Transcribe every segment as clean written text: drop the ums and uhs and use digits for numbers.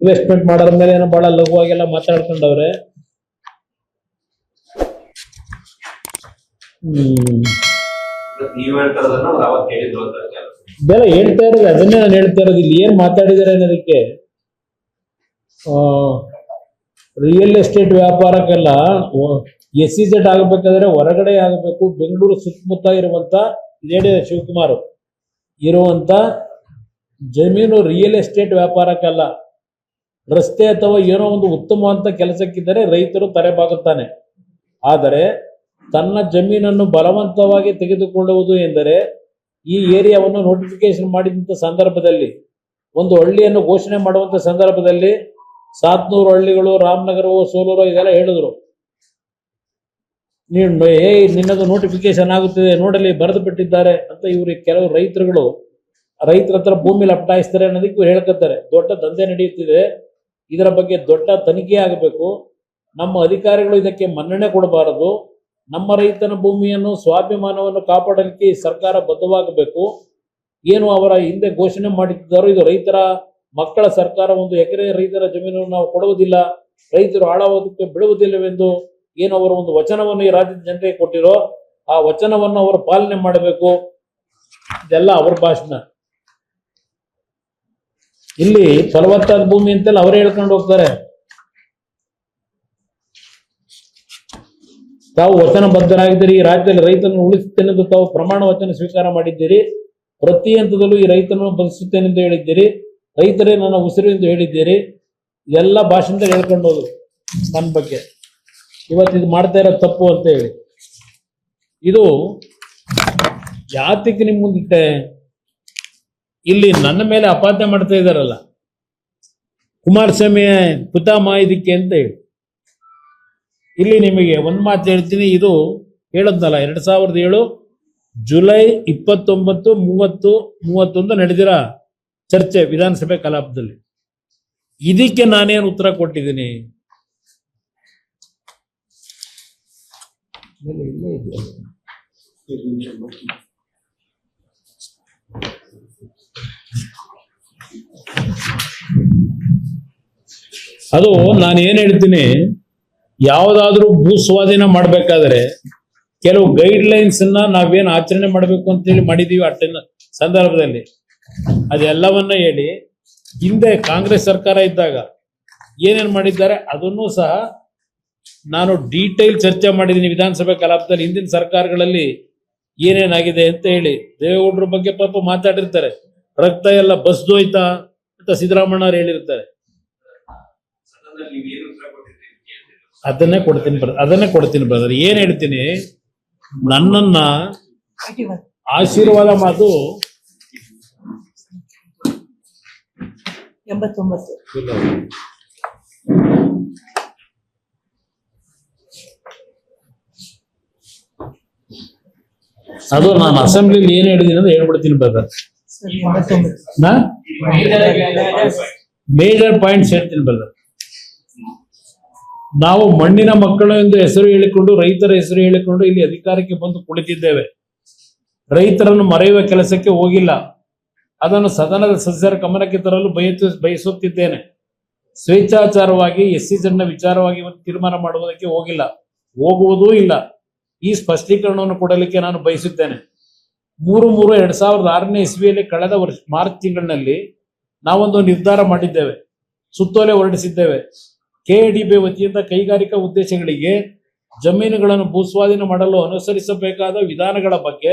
Investment ಮಾಡೋದ್ರ ಮೇಲೆ ಏನೋ ಬಹಳ ಲಘುವಾಗೆಲ್ಲ ಮಾತಾಡ್ಕೊಂಡವ್ರೆ. ಬೆಲೆ ಹೇಳ್ತಾ ಇರೋದು ಅದನ್ನೇ ನಾನು ಹೇಳ್ತಾ ಇರೋದು. ಇಲ್ಲಿ ಏನ್ ಮಾತಾಡಿದಾರೆ ಅನ್ನೋದಕ್ಕೆ, ರಿಯಲ್ ಎಸ್ಟೇಟ್ ವ್ಯಾಪಾರಕ್ಕೆಲ್ಲ SEZ ಆಗಬೇಕಾದ್ರೆ ಹೊರಗಡೆ ಆಗಬೇಕು. ಬೆಂಗಳೂರು ಸುತ್ತಮುತ್ತ ಇರುವಂತ ಇದೇ ಶಿವಕುಮಾರ್ ಇರುವಂತ ಜಮೀನು ರಿಯಲ್ ಎಸ್ಟೇಟ್ ವ್ಯಾಪಾರಕ್ಕಲ್ಲ, ರಸ್ತೆ ಅಥವಾ ಏನೋ ಒಂದು ಉತ್ತಮವಂತ ಕೆಲಸಕ್ಕಿದ್ದರೆ ರೈತರು ತಲೆಬಾಗುತ್ತಾನೆ. ಆದರೆ ತನ್ನ ಜಮೀನನ್ನು ಬಲವಂತವಾಗಿ ತೆಗೆದುಕೊಳ್ಳುವುದು ಎಂದರೆ ಈ ಏರಿಯಾವನ್ನು ನೋಟಿಫಿಕೇಶನ್ ಮಾಡಿದಂಥ ಸಂದರ್ಭದಲ್ಲಿ, ಒಂದು ಹಳ್ಳಿಯನ್ನು ಘೋಷಣೆ ಮಾಡುವಂತ ಸಂದರ್ಭದಲ್ಲಿ 700 ಹಳ್ಳಿಗಳು, ರಾಮನಗರವೋ ಸೋಲೂರೋ ಇದೆಲ್ಲ ಹೇಳಿದ್ರು. ನಿನ್ನದು ನೋಟಿಫಿಕೇಶನ್ ಆಗುತ್ತಿದೆ ನೋಡಲಿ ಬರೆದು ಬಿಟ್ಟಿದ್ದಾರೆ ಅಂತ ಇವ್ರಿಗೆ ಕೆಲವು ರೈತರುಗಳು ರೈತರ ಹತ್ರ ಭೂಮಿ ಲಪಟಾಯಿಸ್ತಾರೆ ಅನ್ನೋದಕ್ಕೆ ಇವ್ರು ಹೇಳ್ಕೊತಾರೆ. ದೊಡ್ಡ ದಂಧೆ ನಡೆಯುತ್ತಿದೆ, ಇದರ ಬಗ್ಗೆ ದೊಡ್ಡ ತನಿಖೆ ಆಗಬೇಕು. ನಮ್ಮ ಅಧಿಕಾರಿಗಳು ಇದಕ್ಕೆ ಮನ್ನಣೆ ಕೊಡಬಾರದು. ನಮ್ಮ ರೈತನ ಭೂಮಿಯನ್ನು ಸ್ವಾಭಿಮಾನವನ್ನು ಕಾಪಾಡಲಿಕ್ಕೆ ಸರ್ಕಾರ ಬದ್ಧವಾಗಬೇಕು. ಏನು ಅವರ ಹಿಂದೆ ಘೋಷಣೆ ಮಾಡಿದ್ದಾರೋ ಇದು ರೈತರ ಮಕ್ಕಳ ಸರ್ಕಾರ, 1 ಎಕರೆ ರೈತರ ಜಮೀನನ್ನು ನಾವು ಕೊಡುವುದಿಲ್ಲ, ರೈತರು ಹಾಳಾಗೋದಕ್ಕೆ ಬಿಡುವುದಿಲ್ಲವೆಂದು ಏನು ಅವರ ಒಂದು ವಚನವನ್ನು ಈ ರಾಜ್ಯದ ಜನತೆಗೆ ಕೊಟ್ಟಿರೋ ಆ ವಚನವನ್ನು ಅವರು ಪಾಲನೆ ಮಾಡಬೇಕು. ಇದೆಲ್ಲ ಅವರ ಭಾಷಣ. ಇಲ್ಲಿ ಫಲವತ್ತಾದ ಭೂಮಿ ಅಂತೆಲ್ಲ ಅವರೇ ಹೇಳ್ಕೊಂಡು ಹೋಗ್ತಾರೆ. ತಾವು ವಚನ ಬದ್ಧರಾಗಿದ್ದೀರಿ, ಈ ರಾಜ್ಯದಲ್ಲಿ ರೈತನನ್ನು ಉಳಿಸುತ್ತೇನೆಂದು ತಾವು ಪ್ರಮಾಣ ವಚನ ಸ್ವೀಕಾರ ಮಾಡಿದ್ದೀರಿ. ಪ್ರತಿ ಹಂತದಲ್ಲೂ ಈ ರೈತನನ್ನು ಬದುಕಿಸುತ್ತೇನೆಂದು ಹೇಳಿದ್ದೀರಿ. ರೈತರೇ ನನ್ನ ಉಸಿರು ಎಂದು ಹೇಳಿದ್ದೀರಿ. ಇದೆಲ್ಲ ಭಾಷಣದಲ್ಲಿ ಹೇಳ್ಕೊಂಡು ಹೋದ್ರು ನನ್ನ ಬಗ್ಗೆ. ಇವತ್ತು ಇದು ಮಾಡ್ತಾ ಇರೋ ತಪ್ಪು ಅಂತ ಹೇಳಿ ಇದು ಜಾತಿಗೆ ನಿಮ್ ಮುಂದಿಟ್ಟೆ. ಇಲ್ಲಿ ನನ್ನ ಮೇಲೆ ಅಪಾದನೆ ಮಾಡ್ತಾ ಇದ್ದಾರಲ್ಲ, ಕುಮಾರಸ್ವಾಮಿ ಪುತಾಮ ಇದಕ್ಕೆ ಅಂತ ಹೇಳಿ. ಇಲ್ಲಿ ನಿಮಗೆ ಒಂದು ಮಾತು ಹೇಳ್ತೀನಿ, ಇದು ಹೇಳದ್ನಲ್ಲ 2007 ಜುಲೈ 29, 30, 31 ನಡೆದಿರೋ ಚರ್ಚೆ ವಿಧಾನಸಭೆ ಕಲಾಪದಲ್ಲಿ. ಇದಕ್ಕೆ ನಾನೇನು ಉತ್ತರ ಕೊಟ್ಟಿದ್ದೀನಿ? ಅದು ನಾನು ಏನ್ ಹೇಳ್ತೀನಿ, ಯಾವುದಾದ್ರೂ ಭೂ ಸ್ವಾಧೀನ ಮಾಡ್ಬೇಕಾದ್ರೆ ಕೆಲವು ಗೈಡ್ ಲೈನ್ಸ್ ನಾವೇನು ಆಚರಣೆ ಮಾಡಬೇಕು ಅಂತೇಳಿ ಮಾಡಿದೀವಿ ಅಟ್ಟಿನ ಸಂದರ್ಭದಲ್ಲಿ ಅದೆಲ್ಲವನ್ನ ಹೇಳಿ, ಹಿಂದೆ ಕಾಂಗ್ರೆಸ್ ಸರ್ಕಾರ ಇದ್ದಾಗ ಏನೇನು ಮಾಡಿದ್ದಾರೆ ಅದನ್ನು ಸಹ ನಾನು ಡೀಟೇಲ್ ಚರ್ಚೆ ಮಾಡಿದ್ದೀನಿ ವಿಧಾನಸಭೆ ಕಲಾಪದಲ್ಲಿ. ಹಿಂದಿನ ಸರ್ಕಾರಗಳಲ್ಲಿ ಏನೇನಾಗಿದೆ ಅಂತ ಹೇಳಿ ದೇವೇಗೌಡರ ಬಗ್ಗೆ ಪಾಪ ಮಾತಾಡಿರ್ತಾರೆ. ರಕ್ತ ಎಲ್ಲ ಬಸ್ದೋಯ್ತಾ ಅಂತ ಸಿದ್ದರಾಮಣ್ಣವ್ರು ಹೇಳಿರ್ತಾರೆ. ಅದನ್ನೇ ಕೊಡ್ತೀನಿ ಬ್ರದರ್. ಏನ್ ಹೇಳ್ತೀನಿ, ನನ್ನನ್ನ ಆಶೀರ್ವಾದ ಮಾತು 89 ಅದು ನಾನು ಅಸೆಂಬ್ಲಿಲಿ ಏನ್ ಹೇಳಿದೀನಿ ಅಂತ ಹೇಳ್ಬಿಡ್ತೀನಿ ಬ್ರದರ್. ಮೇಜರ್ ಪಾಯಿಂಟ್ಸ್ ಹೇಳ್ತೀನಿ ಬ್ರದರ್. ನಾವು ಮಣ್ಣಿನ ಮಕ್ಕಳು ಎಂದು ಹೆಸರು ಹೇಳಿಕೊಂಡು, ರೈತರ ಹೆಸರು ಹೇಳಿಕೊಂಡು ಇಲ್ಲಿ ಅಧಿಕಾರಕ್ಕೆ ಬಂದು ಕುಳಿತಿದ್ದೇವೆ. ರೈತರನ್ನು ಮರೆಯುವ ಕೆಲಸಕ್ಕೆ ಹೋಗಿಲ್ಲ. ಅದನ್ನು ಸದನದ ಸದಸ್ಯರ ಗಮನಕ್ಕೆ ತರಲು ಬಯಸುತ್ತಿದ್ದೇನೆ. ಸ್ವೇಚ್ಛಾಚಾರವಾಗಿ SEZ ವಿಚಾರವಾಗಿ ತೀರ್ಮಾನ ಮಾಡುವುದಕ್ಕೆ ಹೋಗುವುದೂ ಇಲ್ಲ. ಈ ಸ್ಪಷ್ಟೀಕರಣವನ್ನು ಕೊಡಲಿಕ್ಕೆ ನಾನು ಬಯಸುತ್ತೇನೆ. 3/3/2006 ಇಸ್ವಿಯಲ್ಲಿ ಕಳೆದ ವರ್ಷ ಮಾರ್ಚ್ ತಿಂಗಳಿನಲ್ಲಿ ನಾವೊಂದು ನಿರ್ಧಾರ ಮಾಡಿದ್ದೇವೆ, ಸುತ್ತೋಲೆ ಹೊರಡಿಸಿದ್ದೇವೆ. KADB ವತಿಯಿಂದ ಕೈಗಾರಿಕಾ ಉದ್ದೇಶಗಳಿಗೆ ಜಮೀನುಗಳನ್ನು ಭೂಸ್ವಾಧೀನ ಮಾಡಲು ಅನುಸರಿಸಬೇಕಾದ ವಿಧಾನಗಳ ಬಗ್ಗೆ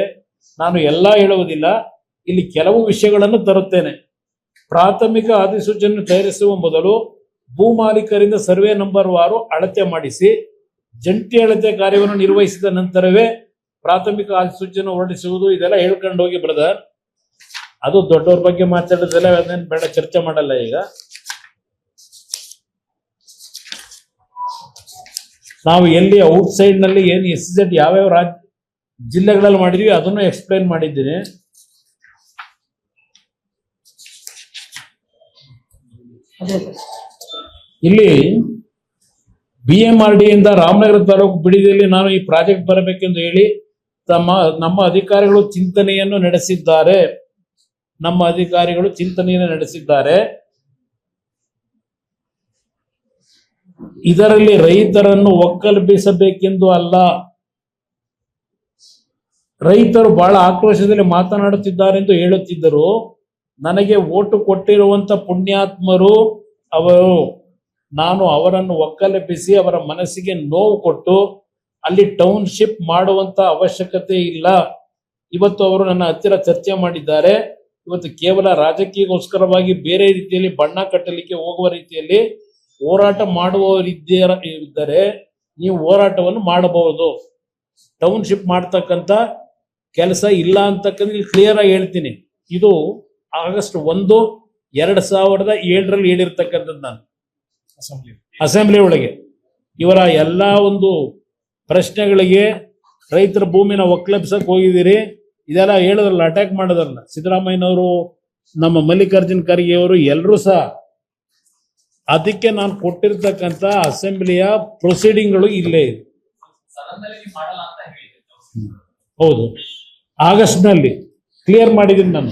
ನಾನು ಎಲ್ಲ ಹೇಳುವುದಿಲ್ಲ. ಇಲ್ಲಿ ಕೆಲವು ವಿಷಯಗಳನ್ನು ತರುತ್ತೇನೆ. ಪ್ರಾಥಮಿಕ ಅಧಿಸೂಚನೆ ತಯಾರಿಸುವ ಮೊದಲು ಭೂ ಮಾಲೀಕರಿಂದ ಸರ್ವೆ ನಂಬರ್ ವಾರು ಅಳತೆ ಮಾಡಿಸಿ ಜಂಟಿ ಅಳತೆ ಕಾರ್ಯವನ್ನು ನಿರ್ವಹಿಸಿದ ನಂತರವೇ ಪ್ರಾಥಮಿಕ ಅಧಿಸೂಚನೆ ಹೊರಡಿಸುವುದು. ಇದೆಲ್ಲ ಹೇಳ್ಕೊಂಡು ಹೋಗಿ ಬ್ರದರ್. ಅದು ದೊಡ್ಡವ್ರ ಬಗ್ಗೆ ಮಾತಾಡೋದೆಲ್ಲ ಅದನ್ನೇನು ಬೇಡ, ಚರ್ಚೆ ಮಾಡಲ್ಲ. ಈಗ ನಾವು ಎಲ್ಲಿ ಔಟ್ಸೈಡ್ ನಲ್ಲಿ ಏನು SEZ ಯಾವ್ಯಾವ ಜಿಲ್ಲೆಗಳಲ್ಲಿ ಮಾಡಿದ್ವಿ ಅದನ್ನು ಎಕ್ಸ್ಪ್ಲೈನ್ ಮಾಡಿದ್ದೀನಿ. ಇಲ್ಲಿ BMRD ಇಂದ ರಾಮನಗರ ತಾಲೂಕು ಬಿಡಿದಲ್ಲಿ ನಾನು ಈ ಪ್ರಾಜೆಕ್ಟ್ ಬರಬೇಕೆಂದು ಹೇಳಿ ನಮ್ಮ ಅಧಿಕಾರಿಗಳು ಚಿಂತನೆಯನ್ನು ನಡೆಸಿದ್ದಾರೆ. ಇದರಲ್ಲಿ ರೈತರನ್ನು ಒಕ್ಕಲೆಬ್ಬಿಸಬೇಕೆಂದು ಅಲ್ಲ. ರೈತರು ಬಹಳ ಆಕ್ರೋಶದಲ್ಲಿ ಮಾತನಾಡುತ್ತಿದ್ದಾರೆಂದು ಹೇಳುತ್ತಿದ್ದರು. ನನಗೆ ಓಟು ಕೊಟ್ಟಿರುವಂತ ಪುಣ್ಯಾತ್ಮರು ಅವರು, ನಾನು ಅವರನ್ನು ಒಕ್ಕಲೆಬ್ಬಿಸಿ ಅವರ ಮನಸ್ಸಿಗೆ ನೋವು ಕೊಟ್ಟು ಅಲ್ಲಿ ಟೌನ್ಶಿಪ್ ಮಾಡುವಂತ ಅವಶ್ಯಕತೆ ಇಲ್ಲ. ಇವತ್ತು ಅವರು ನನ್ನ ಹತ್ತಿರ ಚರ್ಚೆ ಮಾಡಿದ್ದಾರೆ. ಇವತ್ತು ಕೇವಲ ರಾಜಕೀಯಗೋಸ್ಕರವಾಗಿ ಬೇರೆ ರೀತಿಯಲ್ಲಿ ಬಣ್ಣ ಕಟ್ಟಲಿಕ್ಕೆ ಹೋಗುವ ರೀತಿಯಲ್ಲಿ ಹೋರಾಟ ಮಾಡುವವರಿದ್ದರೆ ನೀವು ಹೋರಾಟವನ್ನು ಮಾಡಬಹುದು. ಟೌನ್ಶಿಪ್ ಮಾಡ್ತಕ್ಕಂಥ ಕೆಲಸ ಇಲ್ಲ ಅಂತಕ್ಕಂಥ ಕ್ಲಿಯರ್ ಆಗಿ ಹೇಳ್ತೀನಿ. ಇದು ಆಗಸ್ಟ್ 1, 2007 ಹೇಳಿರ್ತಕ್ಕಂಥದ್ದು ನಾನು ಅಸೆಂಬ್ಲಿ ಒಳಗೆ. ಇವರ ಎಲ್ಲ ಒಂದು ಪ್ರಶ್ನೆಗಳಿಗೆ ರೈತರ ಭೂಮಿನ ಒಕ್ಕಲೆಬ್ಸಕ್ ಹೋಗಿದ್ದೀರಿ, ಇದೆಲ್ಲ ಹೇಳಿದ್ರಲ್ಲ, ಅಟ್ಯಾಕ್ ಮಾಡೋದ್ರಲ್ಲ ಸಿದ್ದರಾಮಯ್ಯನವರು, ನಮ್ಮ ಮಲ್ಲಿಕಾರ್ಜುನ್ ಖರ್ಗೆ ಅವರು, ಎಲ್ಲರೂ ಸಹ. ಅದಕ್ಕೆ ನಾನು ಕೊಟ್ಟಿರ್ತಕ್ಕಂಥ ಅಸೆಂಬ್ಲಿಯ ಪ್ರೊಸೀಡಿಂಗ್ಗಳು ಇಲ್ಲೇ ಇದೆ. ಹೌದು, ಆಗಸ್ಟ್ ನಲ್ಲಿ ಕ್ಲಿಯರ್ ಮಾಡಿದ್ದೀನಿ ನಾನು.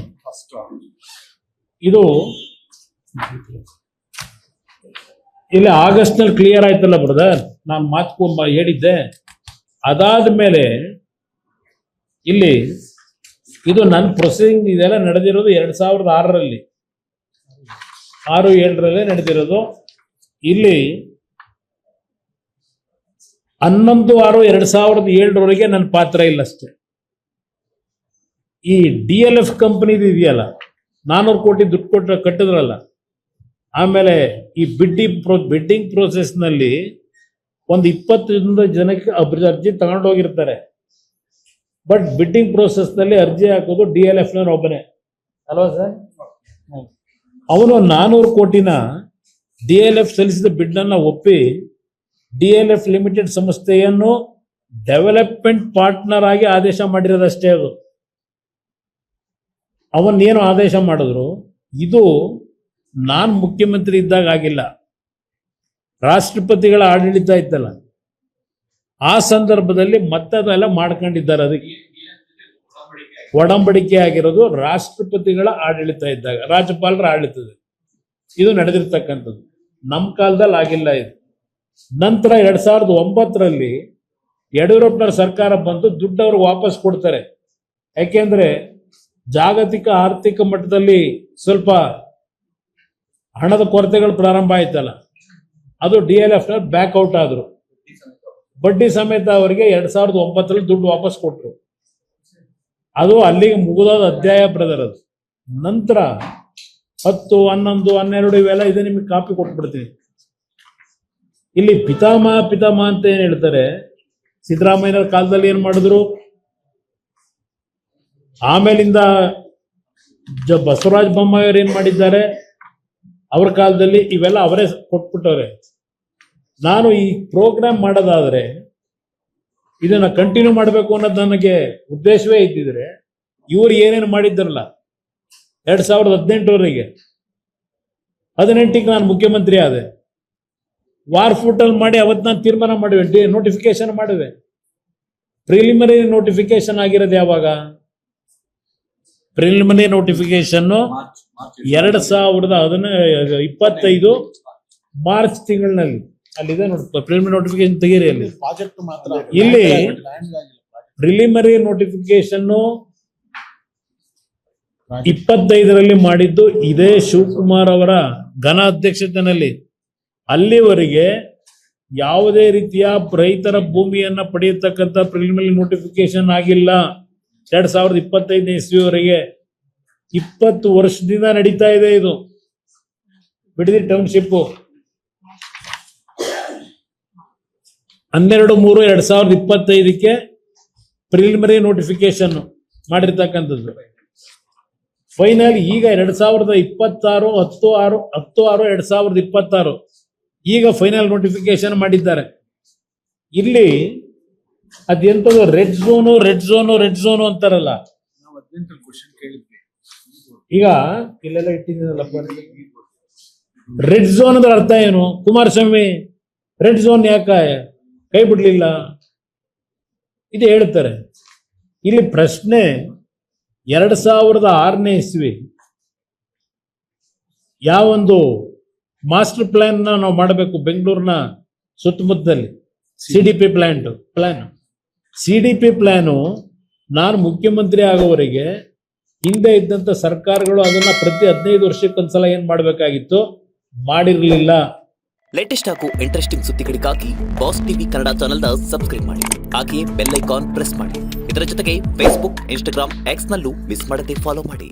ಇದು ಇಲ್ಲಿ ಆಗಸ್ಟ್ ನಲ್ಲಿ ಕ್ಲಿಯರ್ ಆಯ್ತಲ್ಲ ಬ್ರದರ್, ನಾನು ಮಾತು ಹೇಳಿದ್ದೆ. ಅದಾದ್ಮೇಲೆ ಇಲ್ಲಿ ಇದು ನನ್ನ ಪ್ರೊಸೀಡಿಂಗ್ ಇದೆಲ್ಲ ನಡೆದಿರೋದು 2006ರಲ್ಲಿ, 6-7 ನಡೆದಿರೋದು. ಇಲ್ಲಿ 11/6/2007 ನನ್ನ ಪಾತ್ರ ಇಲ್ಲ ಅಷ್ಟೇ. ಈ DLF ಕಂಪನಿ ಇದೆಯಲ್ಲ, 400 ಕೋಟಿ ದುಡ್ಡು ಕಟ್ಟಿದ್ರಲ್ಲ, ಆಮೇಲೆ ಈ ಬಿಡ್ಡಿಂಗ್ ಪ್ರೋಸೆಸ್ ನಲ್ಲಿ ಒಂದು 20 ಜನಕ್ಕೆ ಅರ್ಜಿ ತಗೊಂಡೋಗಿರ್ತಾರೆ. ಬಟ್ ಬಿಡ್ಡಿಂಗ್ ಪ್ರೋಸೆಸ್ ನಲ್ಲಿ ಅರ್ಜಿ ಹಾಕೋದು DLF ಒಬ್ಬನೇ ಅಲ್ವಾ ಸರ್? ಅವನು 400 ಕೋಟಿನ DLF ಸಲ್ಲಿಸಿದ ಬಿಡ್ಡನ್ನ ಒಪ್ಪಿ DLF ಲಿಮಿಟೆಡ್ ಸಂಸ್ಥೆಯನ್ನು ಡೆವಲಪ್ಮೆಂಟ್ ಪಾರ್ಟ್ನರ್ ಆಗಿ ಆದೇಶ ಮಾಡಿರೋದಷ್ಟೇ. ಅದು ಅವನ್ನೇನು ಆದೇಶ ಮಾಡಿದ್ರು, ಇದು ನಾನು ಮುಖ್ಯಮಂತ್ರಿ ಇದ್ದಾಗ ಆಗಿಲ್ಲ, ರಾಷ್ಟ್ರಪತಿಗಳ ಆಡಳಿತ ಇತ್ತಲ್ಲ ಆ ಸಂದರ್ಭದಲ್ಲಿ ಮತ್ತೆ ಅದೆಲ್ಲ ಮಾಡ್ಕೊಂಡಿದ್ದಾರೆ. ಅದಕ್ಕೆ ಒಡಂಬಡಿಕೆ ಆಗಿರೋದು ರಾಷ್ಟ್ರಪತಿಗಳ ಆಡಳಿತ ಇದ್ದಾಗ, ರಾಜ್ಯಪಾಲರ ಆಡಳಿತದ ಇದು ನಡೆದಿರ್ತಕ್ಕಂಥದ್ದು. ನಮ್ಮ ಕಾಲದಲ್ಲಿ ಆಗಿಲ್ಲ ಇದು. ನಂತರ 2009ರಲ್ಲಿ ಯಡಿಯೂರಪ್ಪನವರ ಸರ್ಕಾರ ಬಂದು ದುಡ್ಡು ಅವ್ರಿಗೆ ವಾಪಸ್ ಕೊಡ್ತಾರೆ. ಯಾಕೆಂದ್ರೆ ಜಾಗತಿಕ ಆರ್ಥಿಕ ಮಟ್ಟದಲ್ಲಿ ಸ್ವಲ್ಪ ಹಣದ ಕೊರತೆಗಳು ಪ್ರಾರಂಭ ಆಯ್ತಲ್ಲ, ಅದು DLF ಬ್ಯಾಕ್ಔಟ್ ಆದ್ರು. ಬಡ್ಡಿ ಸಮೇತ ಅವರಿಗೆ 2009ರಲ್ಲಿ ದುಡ್ಡು ವಾಪಸ್ ಕೊಟ್ಟರು. ಅದು ಅಲ್ಲಿಗೆ ಮುಗಿದೋದ ಅಧ್ಯಾಯ ಬ್ರದರ್. ಅದು ನಂತರ 10, 11, 12 ಇವೆಲ್ಲ ಇದೆ, ನಿಮಗೆ ಕಾಪಿ ಕೊಟ್ಬಿಡ್ತೀನಿ. ಇಲ್ಲಿ ಪಿತಾಮಹ ಅಂತ ಏನ್ ಹೇಳ್ತಾರೆ, ಸಿದ್ದರಾಮಯ್ಯನವರ ಕಾಲದಲ್ಲಿ ಏನ್ ಮಾಡಿದ್ರು, ಆಮೇಲಿಂದ ಬಸವರಾಜ ಬೊಮ್ಮಾಯಿ ಅವರು ಏನ್ ಮಾಡಿದ್ದಾರೆ ಅವ್ರ ಕಾಲದಲ್ಲಿ, ಇವೆಲ್ಲ ಅವರೇ ಕೊಟ್ಬಿಟ್ಟವ್ರೆ. ನಾನು ಈ ಪ್ರೋಗ್ರಾಮ್ ಮಾಡೋದಾದ್ರೆ ಇದನ್ನ ಕಂಟಿನ್ಯೂ ಮಾಡಬೇಕು ಅನ್ನೋದು ನನಗೆ ಉದ್ದೇಶವೇ ಇದ್ದಿದ್ರೆ, ಇವರು ಏನೇನು ಮಾಡಿದ್ದಾರಲ್ಲ 2018ವರೆಗೆ, 18ಗೆ ನಾನು ಮುಖ್ಯಮಂತ್ರಿ ಆದೆ, ವಾರ್ ಫೂಟಲ್ ಮಾಡಿ ಅವತ್ತು ನಾನು ತೀರ್ಮಾನ ಮಾಡುವೆ, ನೋಟಿಫಿಕೇಶನ್ ಮಾಡುವೆ. ಪ್ರಿಲಿಮಿನರಿ ನೋಟಿಫಿಕೇಶನ್ ಆಗಿರೋದು ಯಾವಾಗ? ಪ್ರಿಲಿಮಿನರಿ ನೋಟಿಫಿಕೇಶನ್ 2025 ಮಾರ್ಚ್ ತಿಂಗಳಿನಲ್ಲಿ ಅಲ್ಲಿದೆ ನೋಡಿ. ಪ್ರಿಲಿಮಿನರಿ ನೋಟಿಫಿಕೇಶನ್ ತೆಗೀರಿ ಅಲ್ಲಿ. ಇಲ್ಲಿ ಪ್ರಿಲಿಮಿನರಿ ನೋಟಿಫಿಕೇಶನ್ 25ರಲ್ಲಿ ಮಾಡಿದ್ದು ಇದೇ ಶಿವಕುಮಾರ್ ಅವರ ಘನ ಅಧ್ಯಕ್ಷತೆಯಲ್ಲಿ. ಅಲ್ಲಿವರೆಗೆ ಯಾವುದೇ ರೀತಿಯ ರೈತರ ಭೂಮಿಯನ್ನ ಪಡೆಯತಕ್ಕಂಥ ಪ್ರಿಲಿಮಿನರಿ ನೋಟಿಫಿಕೇಶನ್ ಆಗಿಲ್ಲ. 2025 ಇಸ್ವಿವರೆಗೆ 20 ವರ್ಷದಿಂದ ನಡೀತಾ ಇದೆ ಇದು ಬಿಡದಿ ಟೌನ್ಶಿಪ್. 12/3/2025ಕ್ಕೆ ಪ್ರಿಲಿಮಿನರಿ ನೋಟಿಫಿಕೇಶನ್ ಮಾಡಿರ್ತಕ್ಕಂಥದ್ದು. ಫೈನಲ್ ಈಗ 2026 10/6/2026 ಈಗ ಫೈನಲ್ ನೋಟಿಫಿಕೇಶನ್ ಮಾಡಿದ್ದಾರೆ. ಇಲ್ಲಿ ಅದೆಂತದ್ದು ರೆಡ್ ಝೋನು ಅಂತಾರಲ್ಲ, ಈಗ ಇಲ್ಲೆಲ್ಲ ಇಟ್ಟಿದ್ದೀನಲ್ಲಪ್ಪ. ರೆಡ್ ಝೋನ್ ಅಂದ್ರೆ ಅರ್ಥ ಏನು? ಕುಮಾರಸ್ವಾಮಿ ರೆಡ್ ಝೋನ್ ಯಾಕ ಕೈ ಬಿಡ್ಲಿಲ್ಲ ಇದು ಹೇಳ್ತಾರೆ. ಇಲ್ಲಿ ಪ್ರಶ್ನೆ 2006ನೇ ಇಸ್ವಿ ಯಾವೊಂದು ಮಾಸ್ಟರ್ ಪ್ಲಾನ್ ನಾವು ಮಾಡಬೇಕು ಬೆಂಗಳೂರಿನ ಸುತ್ತಮುತ್ತದಲ್ಲಿ. CDP ಪ್ಲಾನ್ CDP ಪ್ಲಾನು ನಾನು ಮುಖ್ಯಮಂತ್ರಿ ಆಗೋವರೆಗೆ ಹಿಂದೆ ಇದ್ದಂತ ಸರ್ಕಾರಗಳು ಅದನ್ನ ಪ್ರತಿ 15 ವರ್ಷಕ್ಕೊಂದ್ಸಲ ಏನ್ ಮಾಡಬೇಕಾಗಿತ್ತು, ಮಾಡಿರಲಿಲ್ಲ. ಲೇಟೆಸ್ಟ್ ಹಾಗೂ ಇಂಟ್ರೆಸ್ಟಿಂಗ್ ಸುದ್ದಿಗಳಿಗಾಗಿ ಬಾಸ್ ಟಿವಿ ಕನ್ನಡ ಚಾನೆಲ್ನ ಸಬ್ಸ್ಕ್ರೈಬ್ ಮಾಡಿ. ಹಾಗೆಯೇ ಬೆಲ್ ಐಕಾನ್ ಪ್ರೆಸ್ ಮಾಡಿ. ಇದರ ಜೊತೆಗೆ ಫೇಸ್ಬುಕ್, ಇನ್ಸ್ಟಾಗ್ರಾಮ್, ಎಕ್ಸ್ ನಲ್ಲೂ ಮಿಸ್ ಮಾಡದೆ ಫಾಲೋ ಮಾಡಿ.